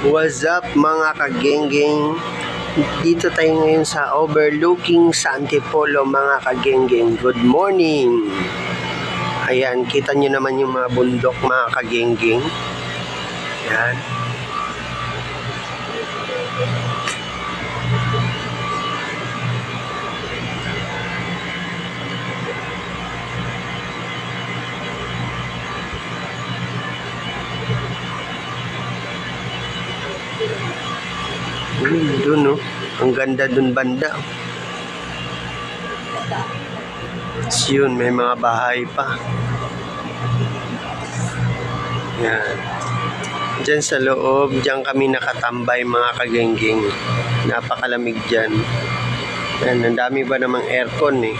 What's up mga kagenggeng? Dito tayo ngayon sa overlooking sa Antipolo mga kagenggeng. Good morning! Ayan, kita nyo naman yung mga bundok mga kagenggeng. Ayan. Doon, ang ganda dun banda. Tapos yun, may mga bahay pa. Yan. Diyan sa loob, diyan kami nakatambay mga kagenggeng. Napakalamig dyan. Yan, ang dami ba namang aircon eh.